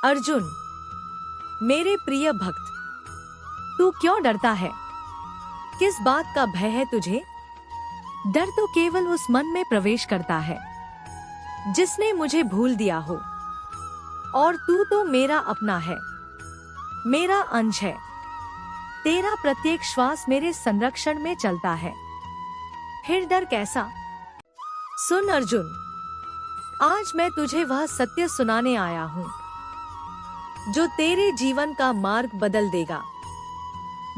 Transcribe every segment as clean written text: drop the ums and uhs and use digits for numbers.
अर्जुन, मेरे प्रिय भक्त, तू क्यों डरता है? किस बात का भय है तुझे? डर तो केवल उस मन में प्रवेश करता है जिसने मुझे भूल दिया हो। और तू तो मेरा अपना है, मेरा अंश है। तेरा प्रत्येक श्वास मेरे संरक्षण में चलता है। फिर डर कैसा? सुन अर्जुन, आज मैं तुझे वह सत्य सुनाने आया हूँ जो तेरे जीवन का मार्ग बदल देगा।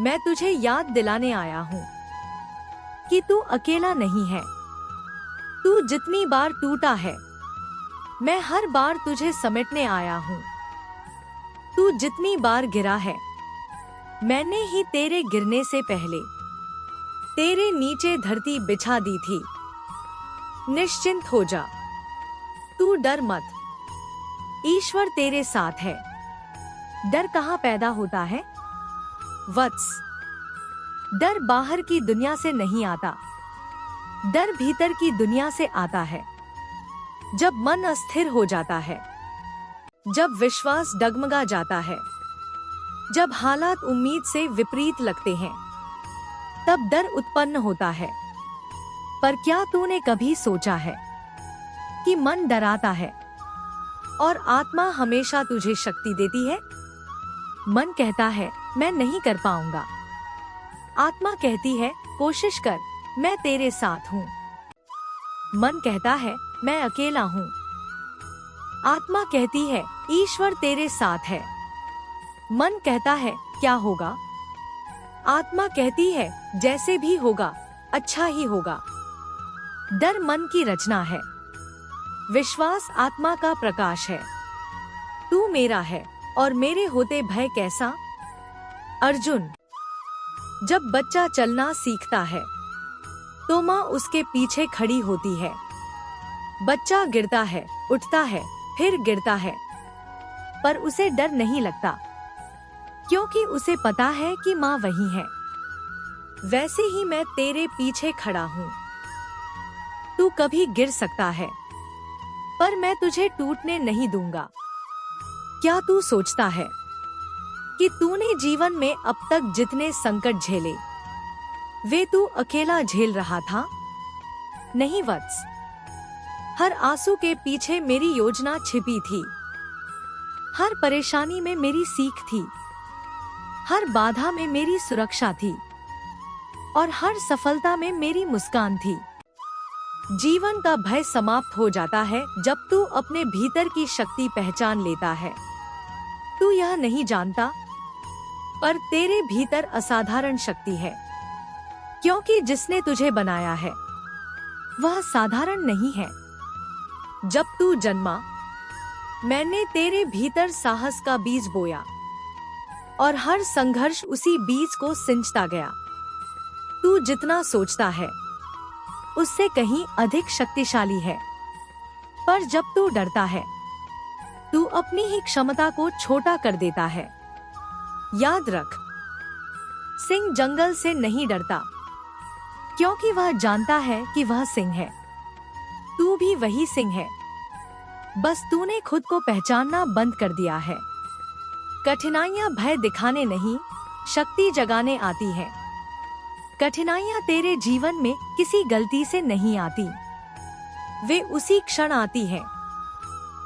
मैं तुझे याद दिलाने आया हूँ कि तू अकेला नहीं है। तू जितनी बार टूटा है, मैं हर बार तुझे समेटने आया हूँ। तू जितनी बार गिरा है, मैंने ही तेरे गिरने से पहले तेरे नीचे धरती बिछा दी थी। निश्चिंत हो जा, तू डर मत, ईश्वर तेरे साथ है। डर कहाँ पैदा होता है वत्स? डर बाहर की दुनिया से नहीं आता, डर भीतर की दुनिया से आता है। जब मन अस्थिर हो जाता है, जब विश्वास डगमगा जाता है, जब हालात उम्मीद से विपरीत लगते हैं, तब डर उत्पन्न होता है। पर क्या तूने कभी सोचा है कि मन डराता है और आत्मा हमेशा तुझे शक्ति देती है? मन कहता है मैं नहीं कर पाऊंगा, आत्मा कहती है कोशिश कर, मैं तेरे साथ हूँ। मन कहता है मैं अकेला हूँ, आत्मा कहती है ईश्वर तेरे साथ है। मन कहता है क्या होगा, आत्मा कहती है जैसे भी होगा अच्छा ही होगा। डर मन की रचना है, विश्वास आत्मा का प्रकाश है। तू मेरा है और मेरे होते भय कैसा? अर्जुन, जब बच्चा चलना सीखता है तो माँ उसके पीछे खड़ी होती है। बच्चा गिरता है, उठता है, फिर गिरता है, पर उसे डर नहीं लगता क्योंकि उसे पता है कि माँ वहीं है। वैसे ही मैं तेरे पीछे खड़ा हूँ। तू कभी गिर सकता है, पर मैं तुझे टूटने नहीं दूंगा। क्या तू सोचता है कि तूने जीवन में अब तक जितने संकट झेले वे तू अकेला झेल रहा था? नहीं वत्स, हर आंसू के पीछे मेरी योजना छिपी थी। हर परेशानी में मेरी सीख थी, हर बाधा में मेरी सुरक्षा थी और हर सफलता में मेरी मुस्कान थी। जीवन का भय समाप्त हो जाता है जब तू अपने भीतर की शक्ति पहचान लेता है। तू यह नहीं जानता, पर तेरे भीतर असाधारण शक्ति है, क्योंकि जिसने तुझे बनाया है वह साधारण नहीं है। जब तू जन्मा, मैंने तेरे भीतर साहस का बीज बोया और हर संघर्ष उसी बीज को सिंचता गया। तू जितना सोचता है उससे कहीं अधिक शक्तिशाली है, पर जब तू डरता है तू अपनी ही क्षमता को छोटा कर देता है। याद रख, सिंह जंगल से नहीं डरता क्योंकि वह जानता है कि वह सिंह है। तू भी वही सिंह है, बस तूने खुद को पहचानना बंद कर दिया है। कठिनाइयां भय दिखाने नहीं, शक्ति जगाने आती हैं। कठिनाइयां तेरे जीवन में किसी गलती से नहीं आती, वे उसी क्षण आती हैं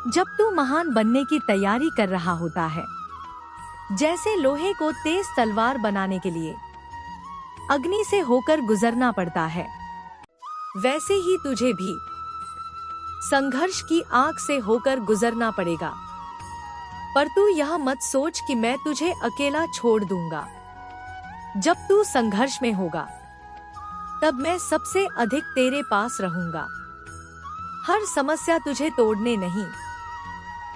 जब तू महान बनने की तैयारी कर रहा होता है। जैसे लोहे को तेज तलवार बनाने के लिए अग्नि से होकर गुजरना पड़ता है, वैसे ही तुझे भी संघर्ष की आग से होकर गुजरना पड़ेगा। पर तू यह मत सोच कि मैं तुझे अकेला छोड़ दूंगा। जब तू संघर्ष में होगा, तब मैं सबसे अधिक तेरे पास रहूंगा। हर समस्या तुझे तोड़ने नहीं,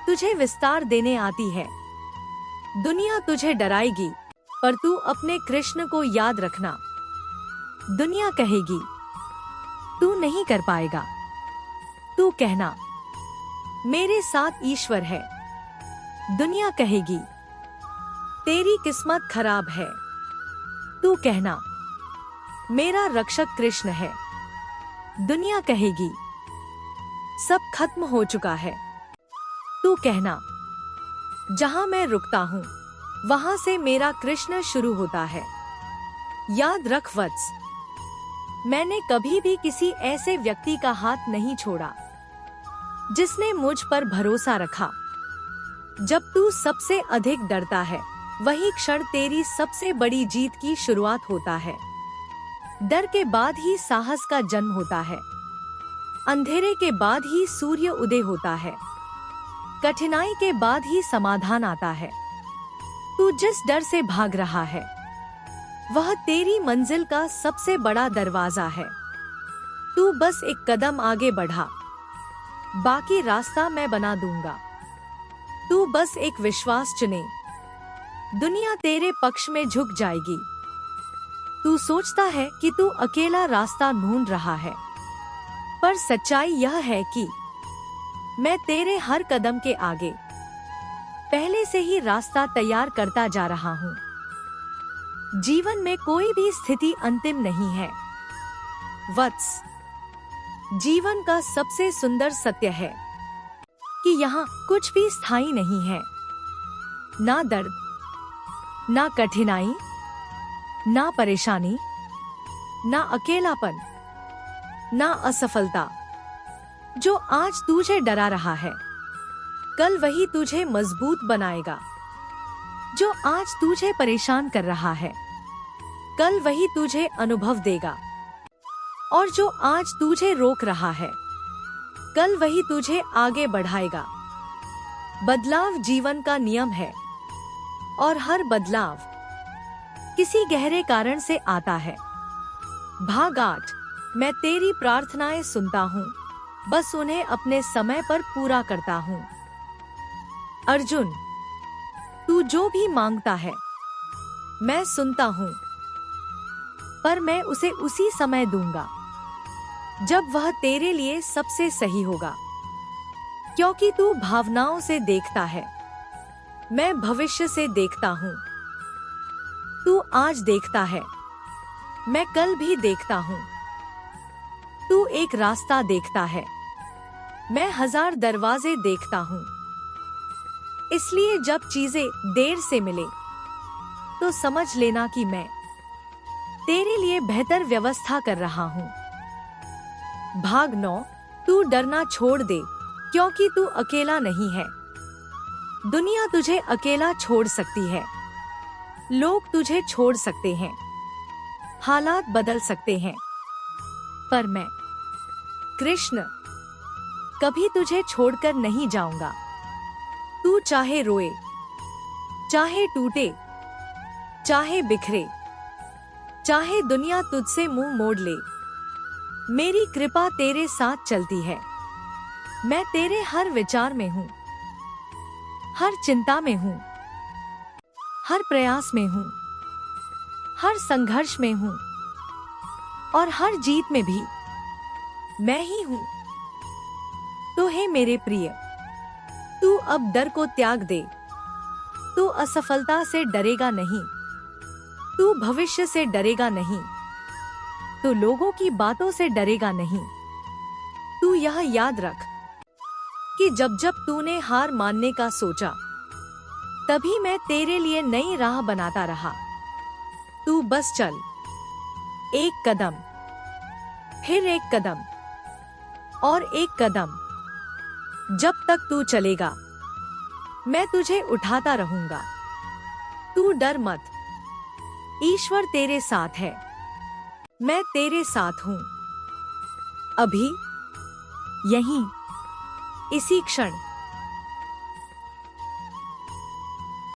तुझे विस्तार देने आती है। दुनिया तुझे डराएगी, पर तू अपने कृष्ण को याद रखना। दुनिया कहेगी तू नहीं कर पाएगा, तू कहना मेरे साथ ईश्वर है। दुनिया कहेगी तेरी किस्मत खराब है, तू कहना मेरा रक्षक कृष्ण है। दुनिया कहेगी सब खत्म हो चुका है, तू कहना जहाँ मैं रुकता हूँ वहाँ से मेरा कृष्ण शुरू होता है। याद रख वत्स, मैंने कभी भी किसी ऐसे व्यक्ति का हाथ नहीं छोड़ा जिसने मुझ पर भरोसा रखा। जब तू सबसे अधिक डरता है वही क्षण तेरी सबसे बड़ी जीत की शुरुआत होता है। डर के बाद ही साहस का जन्म होता है। अंधेरे के बाद ही सूर्य उदय होता है। कठिनाई के बाद ही समाधान आता है। तू जिस डर से भाग रहा है वह तेरी मंजिल का सबसे बड़ा दरवाजा है। तू बस एक कदम आगे बढ़ा, बाकी रास्ता मैं बना दूंगा। तू बस एक विश्वास चुने, दुनिया तेरे पक्ष में झुक जाएगी। तू सोचता है कि तू अकेला रास्ता ढूंढ रहा है, पर सच्चाई यह है कि मैं तेरे हर कदम के आगे पहले से ही रास्ता तैयार करता जा रहा हूँ। जीवन में कोई भी स्थिति अंतिम नहीं है वत्स। जीवन का सबसे सुंदर सत्य है कि यहाँ कुछ भी स्थायी नहीं है। ना दर्द, ना कठिनाई, ना परेशानी, ना अकेलापन, ना असफलता। जो आज तुझे डरा रहा है कल वही तुझे मजबूत बनाएगा। जो आज तुझे परेशान कर रहा है कल वही तुझे अनुभव देगा। और जो आज तुझे रोक रहा है कल वही तुझे आगे बढ़ाएगा। बदलाव जीवन का नियम है और हर बदलाव किसी गहरे कारण से आता है। भाग 8। मैं तेरी प्रार्थनाएं सुनता हूँ, बस उन्हें अपने समय पर पूरा करता हूँ। अर्जुन, तू जो भी मांगता है मैं सुनता हूँ, पर मैं उसे उसी समय दूंगा जब वह तेरे लिए सबसे सही होगा। क्योंकि तू भावनाओं से देखता है, मैं भविष्य से देखता हूँ। तू आज देखता है, मैं कल भी देखता हूँ। तू एक रास्ता देखता है, मैं 1000 दरवाजे देखता हूँ। इसलिए जब चीजें देर से मिले तो समझ लेना कि मैं तेरे लिए बेहतर व्यवस्था कर रहा हूँ। भाग 9। तू डरना छोड़ दे, क्योंकि तू अकेला नहीं है। दुनिया तुझे अकेला छोड़ सकती है, लोग तुझे छोड़ सकते हैं, हालात बदल सकते हैं, पर मैं कृष्ण कभी तुझे छोड़कर नहीं जाऊंगा। तू चाहे रोए, चाहे टूटे, चाहे बिखरे, चाहे दुनिया तुझसे मुंह मोड़ ले, मेरी कृपा तेरे साथ चलती है। मैं तेरे हर विचार में हूँ, हर चिंता में हूँ, हर प्रयास में हूँ, हर संघर्ष में हूँ और हर जीत में भी मैं ही हूँ। तो हे मेरे प्रिय, तू अब डर को त्याग दे। तू असफलता से डरेगा नहीं, तू भविष्य से डरेगा नहीं, तू लोगों की बातों से डरेगा नहीं। तू यह याद रख कि जब जब तूने हार मानने का सोचा तभी मैं तेरे लिए नई राह बनाता रहा। तू बस चल, एक कदम, फिर एक कदम और एक कदम। जब तक तू चलेगा मैं तुझे उठाता रहूंगा। तू डर मत, ईश्वर तेरे साथ है, मैं तेरे साथ हूं। अभी, यहीं, इसी क्षण।